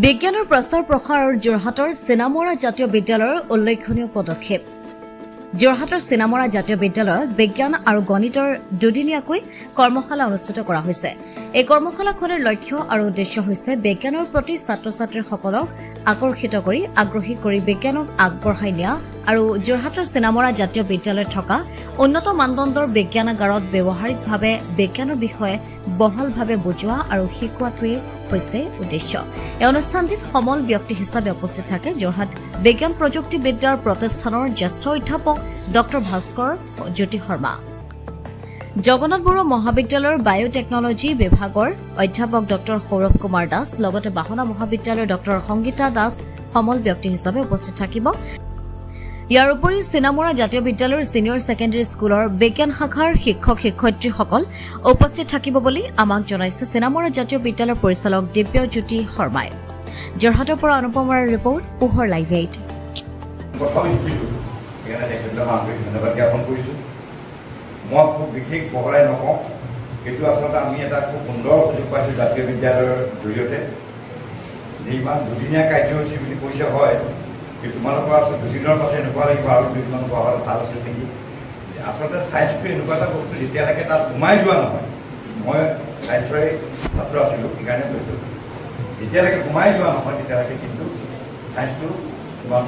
বিজ্ঞানৰ প্ৰচাৰ প্ৰসাৰ আৰু যোৰহাটৰ চিনামৰা জাতীয় বিদ্যালয়ৰ উল্লেখনীয় পদক্ষেপ যোৰহাটৰ চিনামৰা জাতীয় বিদ্যালয়ত বিজ্ঞান আৰু গণিতৰ দুদিনীয়াকৈ কৰ্মশালা অনুষ্ঠিত কৰা হৈছে। এই কৰ্মশালাখনৰ লক্ষ্য আৰু উদ্দেশ্য হৈছে বিজ্ঞানৰ প্ৰতি ছাত্ৰ-ছাত্ৰীসকলক আকৰ্ষিত কৰি আগ্ৰহী কৰি বিজ্ঞানক আগবঢ়াই নিয়া আৰু যোৰহাটৰ চিনামৰা জাতীয় বিদ্যালয়ত থকা উন্নত মানদণ্ডৰ বিজ্ঞানাগাৰত ব্যৱহাৰিকভাৱে বিজ্ঞানৰ বিষয়ে বহলভাৱে বুজোৱা আৰু শিকোৱাটোৱে হৈছে উদ্দেশ্য। এই অনুষ্ঠানটিত সমল ব্যক্তি হিচাপে উপস্থিত থাকে যোৰহাট বিজ্ঞান প্ৰযুক্তি বিদ্যাৰ প্ৰতিষ্ঠানৰ জ্যেষ্ঠ অধ্যাপক ডক্টৰ ভাস্কৰ জ্যোতি শৰ্মা, জগন্নাথ বৰুৱা মহাবিদ্যালয়ৰ বায়োটেকনলজি বিভাগৰ অধ্যাপক ডক্টৰ সৌৰভ কুমাৰ দাস, লগতে বাহনা মহাবিদ্যালয়ৰ ডক্টৰ সংগীতা দাস সমল ব্যক্তি হিচাপে উপস্থিত থাকিব। ইয়াৰ উপৰি চিনামৰা জাতীয় বিদ্যালয়ৰ ছিনিয়ৰ ছেকেণ্ডেৰী স্কুলৰ বিজ্ঞান শাখাৰ শিক্ষক-শিক্ষয়িত্ৰীসকল উপস্থিত থাকিব বুলি আমাক জনাইছে চিনামৰা জাতীয় বিদ্যালয়ৰ পৰিচালক দিব্যজ্যোতি শৰ্মাই। যোৰহাটৰ পৰা অনুপমাৰ ৰিপৰ্ট, পোহৰ লাইভ 8। মই খুব বিশেষ বহলাই নকওঁ, এইটো আচলতে আমি এটা খুব সুন্দৰ সুযোগ পাইছোঁ জাতীয় বিদ্যালয়ৰ জৰিয়তে। যিমান দুদিনীয়া কাৰ্যসূচী বুলি কৈছে হয়, কিন্তু তোমালোকৰ আচলতে দুদিনৰ পাছত এনেকুৱা লাগিব আৰু দুদিনমান পোৱা হ'লে ভাল আছিল নেকি। আচলতে ছায়েন্সটো এনেকুৱা এটা বস্তু যেতিয়ালৈকে তাত সোমাই যোৱা নহয়, মই ছায়েন্সৰে ছাত্ৰ আছিলোঁ সেইকাৰণে কৈছোঁ, যেতিয়ালৈকে সোমাই যোৱা নহয় তেতিয়ালৈকে কিন্তু ছায়েন্সটো ইমান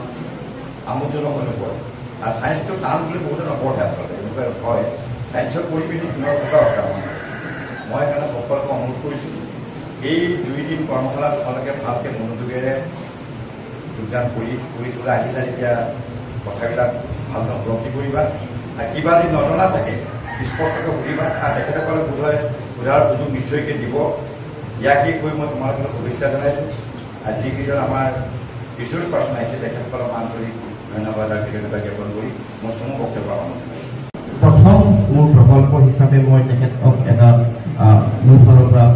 আমোদজনক হৈ নপৰে। আৰু ছায়েন্সটো টান বুলি বহুতে নপঢ়ে আচলতে, এনেকুৱা হয়। ছায়েন্সৰ পঢ়ি পিনি কিমান কথা আছে আমাৰ। মই সেইকাৰণে সকলোকে অনুৰোধ কৰিছোঁ, এই 2 দিন কৰ্মশালাত তোমালোকে ভালকৈ মনোযোগেৰে যোগদান কৰি পেলাই আহিছা যেতিয়া কথাবিলাক ভালকৈ উপলব্ধি কৰিবা। আৰু কিবা যদি নজনা থাকে স্পষ্টকৈ সুধিবা, আৰু তেখেতসকলে বোধহয় সোধাৰ সুযোগ নিশ্চয়কৈ দিব। ইয়াকে কৈ মই তোমালোকক শুভেচ্ছা জনাইছোঁ। আৰু যিকেইজন আমাৰ ৰিচোৰ্চ পাৰ্চন আহিছে তেখেতসকলক আন্তৰিক ধন্যবাদ আৰু কৃতজ্ঞতা জ্ঞাপন কৰি মই চমু বক্তব্য আৰম্ভ কৰিছোঁ। প্ৰথম মোৰ প্ৰকল্প হিচাপে মই তেখেতক এটা মোৰ ফালৰ পৰা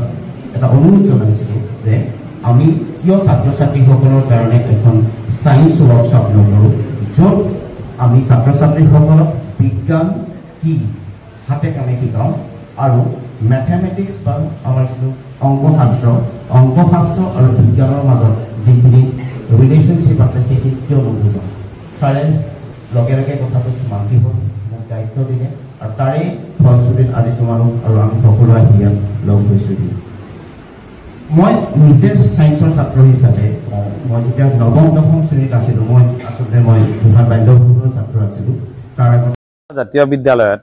এটা অনুৰোধ জনাইছিলোঁ যে আমি কিয় ছাত্ৰ ছাত্ৰীসকলৰ কাৰণে এখন ছায়েন্স ৱৰ্কশ্বপ নকৰোঁ, য'ত আমি ছাত্ৰ ছাত্ৰীসকলক বিজ্ঞান কি হাতে কামে শিকাওঁ আৰু মেথমেটিক্স বা আমাৰ যিটো অংকশাস্ত্ৰ আৰু বিজ্ঞানৰ মাজত যিখিনি ৰিলেশ্যনশ্বিপ আছে সেইখিনি কিয় নুবুজাওঁ। ছাৰে লগে লগে কথাটো মান্তি হ'ল, মোক দায়িত্ব দিলে আৰু তাৰে ফলশ্ৰুতিত আজি তোমালোক আৰু আমি সকলো আহি ইয়াত লগ হৈছোঁ। মই নিজে ছায়েন্সৰ ছাত্ৰ হিচাপে মই যেতিয়া 9ম-10ম শ্ৰেণীত আছিলোঁ, মই যোৰহাট বাল্যভৱনৰ ছাত্ৰ আছিলোঁ। তাৰ আগত জাতীয় বিদ্যালয়ত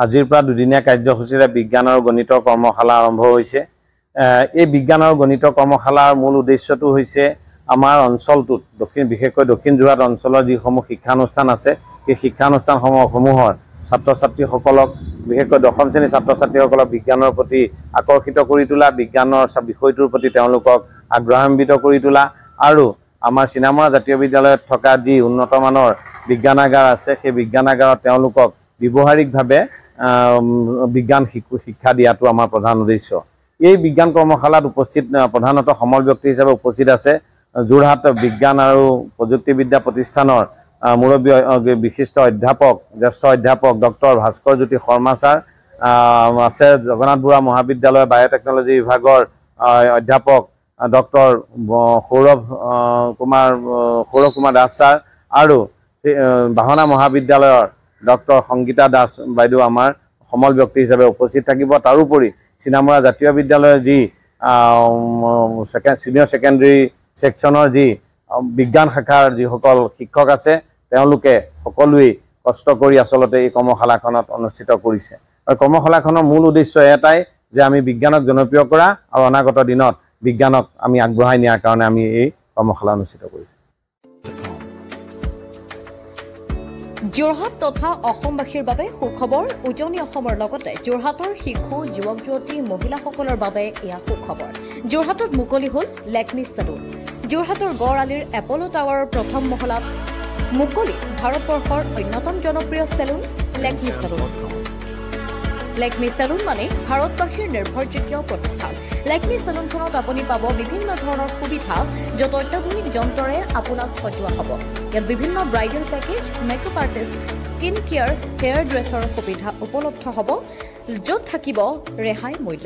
আজিৰ পৰা 2দিনীয়া কাৰ্যসূচীৰে বিজ্ঞান আৰু গণিতৰ কৰ্মশালা আৰম্ভ হৈছে। এই বিজ্ঞান আৰু গণিতৰ কৰ্মশালাৰ মূল উদ্দেশ্যটো হৈছে আমাৰ অঞ্চলটোত বিশেষকৈ দক্ষিণ যোৰহাট অঞ্চলৰ যিসমূহ শিক্ষানুষ্ঠান আছে, সেই শিক্ষানুষ্ঠানসমূহৰ ছাত্ৰ ছাত্ৰীসকলক বিশেষকৈ 10ম শ্ৰেণীৰ ছাত্ৰ ছাত্ৰীসকলক বিজ্ঞানৰ প্ৰতি আকৰ্ষিত কৰি তোলা, বিজ্ঞানৰ বিষয়টোৰ প্ৰতি তেওঁলোকক আগ্ৰহান্বিত কৰি তোলা আৰু আমাৰ চিনামৰা জাতীয় বিদ্যালয়ত থকা যি উন্নতমানৰ বিজ্ঞানাগাৰ আছে সেই বিজ্ঞানাগাৰত তেওঁলোকক ব্যৱহাৰিকভাৱে বিজ্ঞান শিক্ষা দিয়াটো আমাৰ প্ৰধান উদ্দেশ্য। এই বিজ্ঞান কৰ্মশালাত উপস্থিত প্ৰধানতঃ সমল ব্যক্তি হিচাপে উপস্থিত আছে যোৰহাট বিজ্ঞান আৰু প্ৰযুক্তিবিদ্যা প্ৰতিষ্ঠানৰ মুৰব্বী বিশিষ্ট অধ্যাপক জ্যেষ্ঠ অধ্যাপক ডক্টৰ ভাস্কৰ জ্যোতি শৰ্মা ছাৰ আছে, জগন্নাথ বৰুৱা মহাবিদ্যালয়ৰ বায়োটেকনলজি বিভাগৰ অধ্যাপক ডক্টৰ সৌৰভ কুমাৰ দাস ছাৰ আৰু বাহনা মহাবিদ্যালয়ৰ ডক্টৰ সংগীতা দাস বাইদেউ আমাৰ সমল ব্যক্তি হিচাপে উপস্থিত থাকিব। তাৰোপৰি চিনামৰা জাতীয় বিদ্যালয়ৰ যি ছিনিয়ৰ ছেকেণ্ডেৰী ছেকশ্যনৰ যি বিজ্ঞান শাখাৰ যিসকল শিক্ষক আছে তেওঁলোকে সকলোৱেই কষ্ট কৰি আচলতে এই কৰ্মশালাখনত অনুষ্ঠিত কৰিছে। আৰু কৰ্মশালাখনৰ মূল উদ্দেশ্য এটাই যে আমি বিজ্ঞানক জনপ্ৰিয় কৰা আৰু অনাগত দিনত বিজ্ঞানক আমি আগবঢ়াই নিয়াৰ কাৰণে আমি এই কৰ্মশালা অনুষ্ঠিত কৰিছোঁ। যোৰহাট তথা অসমবাসীৰ বাবে সুখবৰ। উজনি অসমৰ লগতে যোৰহাটৰ শিশু যুৱক যুৱতী মহিলাসকলৰ বাবে এয়া সুখবৰ। যোৰহাটত মুকলি হ'ল লেকমি চেলুন। যোৰহাটৰ গড় আলিৰ এপল' টাৱাৰৰ প্ৰথম মহলাত মুকলি ভাৰতবৰ্ষৰ অন্যতম জনপ্ৰিয় salon Lakme salon. Lakme salon মানে ভাৰতবাসীৰ নিৰ্ভৰযোগ্য প্ৰতিষ্ঠান। লেকমি চেলুনখনত আপুনি পাব বিভিন্ন ধৰণৰ সুবিধা, য'ত অত্যাধুনিক যন্ত্ৰৰে আপোনাক সজোৱা হ'ব। ইয়াত বিভিন্ন bridal package, makeup artist, skin care, hair dresser সুবিধা উপলব্ধ হ'ব, য'ত থাকিব ৰেহাই মূল্য।